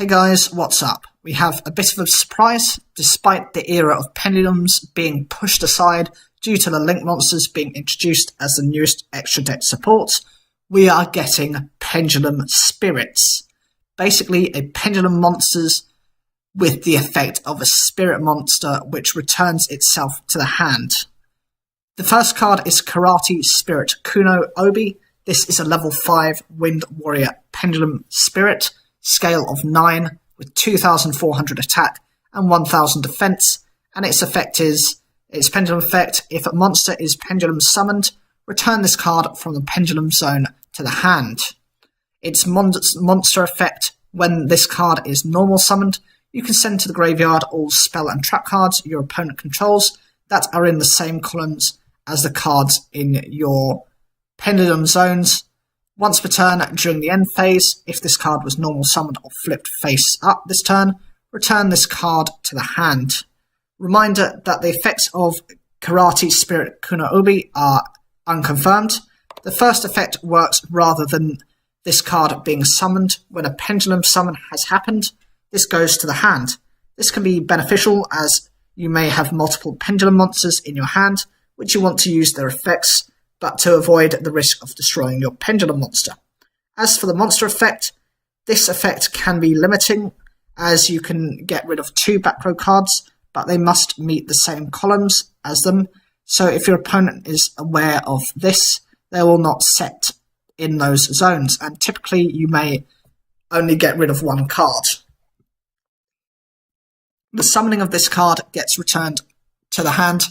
Hey guys, what's up? We have a bit of a surprise. Despite the era of pendulums being pushed aside due to the link monsters being introduced as the newest extra deck support, we are getting pendulum spirits. Basically a pendulum monsters with the effect of a spirit monster which returns itself to the hand. The first card is Karate Spirit Kuno Obi. This is a level 5 Wind Warrior Pendulum Spirit, scale of 9 with 2,400 attack and 1,000 defense, and its effect is its pendulum effect. If a monster is pendulum summoned, return this card from the pendulum zone to the hand. Its monster effect: when this card is normal summoned, you can send to the graveyard all spell and trap cards your opponent controls that are in the same columns as the cards in your pendulum zones. Once per turn during the end phase, if this card was normal summoned or flipped face up this turn, return this card to the hand. Reminder that the effects of Karate Spirit Kuno Obi are unconfirmed. The first effect works rather than this card being summoned. When a pendulum summon has happened, this goes to the hand. This can be beneficial as you may have multiple pendulum monsters in your hand which you want to use their effects, but to avoid the risk of destroying your pendulum monster. As for the monster effect, this effect can be limiting as you can get rid of 2 back row cards, but they must meet the same columns as them. So if your opponent is aware of this, they will not set in those zones, and typically you may only get rid of 1 card. The summoning of this card gets returned to the hand,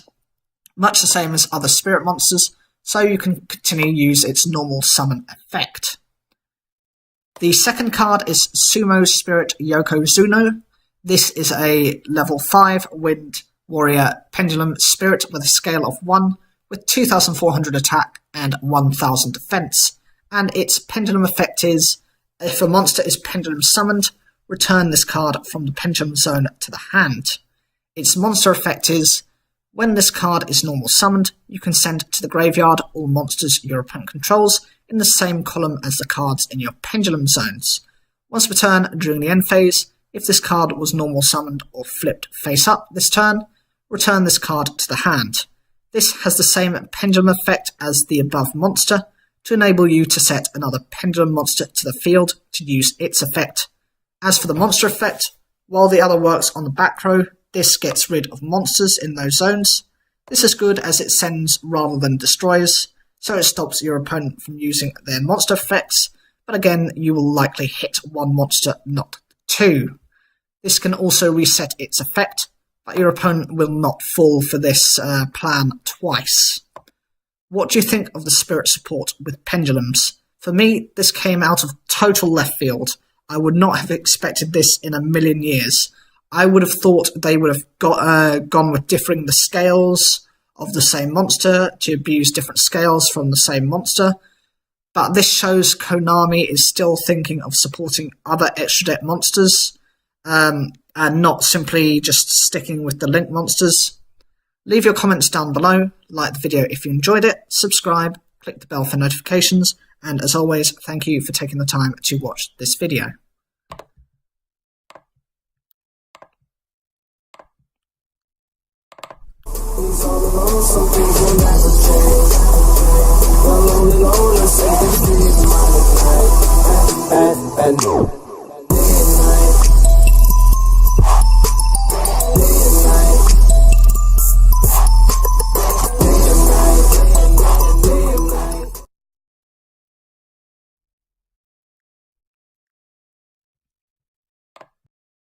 much the same as other spirit monsters, so you can continue to use its normal summon effect. The second card is Sumo Spirit Yokozuno. This is a level 5 Wind Warrior Pendulum Spirit with a scale of 1 with 2,400 attack and 1,000 defense, and its pendulum effect is: if a monster is pendulum summoned, return this card from the pendulum zone to the hand. Its monster effect is: when this card is normal summoned, you can send to the graveyard all monsters your opponent controls in the same column as the cards in your pendulum zones. Once per turn during the end phase, if this card was normal summoned or flipped face up this turn, return this card to the hand. This has the same pendulum effect as the above monster to enable you to set another pendulum monster to the field to use its effect. As for the monster effect, while the other works on the back row, this gets rid of monsters in those zones. This is good as it sends rather than destroys, so it stops your opponent from using their monster effects, but again, you will likely hit 1 monster, not 2. This can also reset its effect, but your opponent will not fall for this plan twice. What do you think of the spirit support with pendulums? For me, this came out of total left field. I would not have expected this in a million years. I would have thought they would have gone with differing the scales of the same monster to abuse different scales from the same monster. But this shows Konami is still thinking of supporting other extra deck monsters and not simply just sticking with the link monsters. Leave your comments down below, like the video if you enjoyed it, subscribe, click the bell for notifications, and as always, thank you for taking the time to watch this video. Some things will never change. The lonely loner,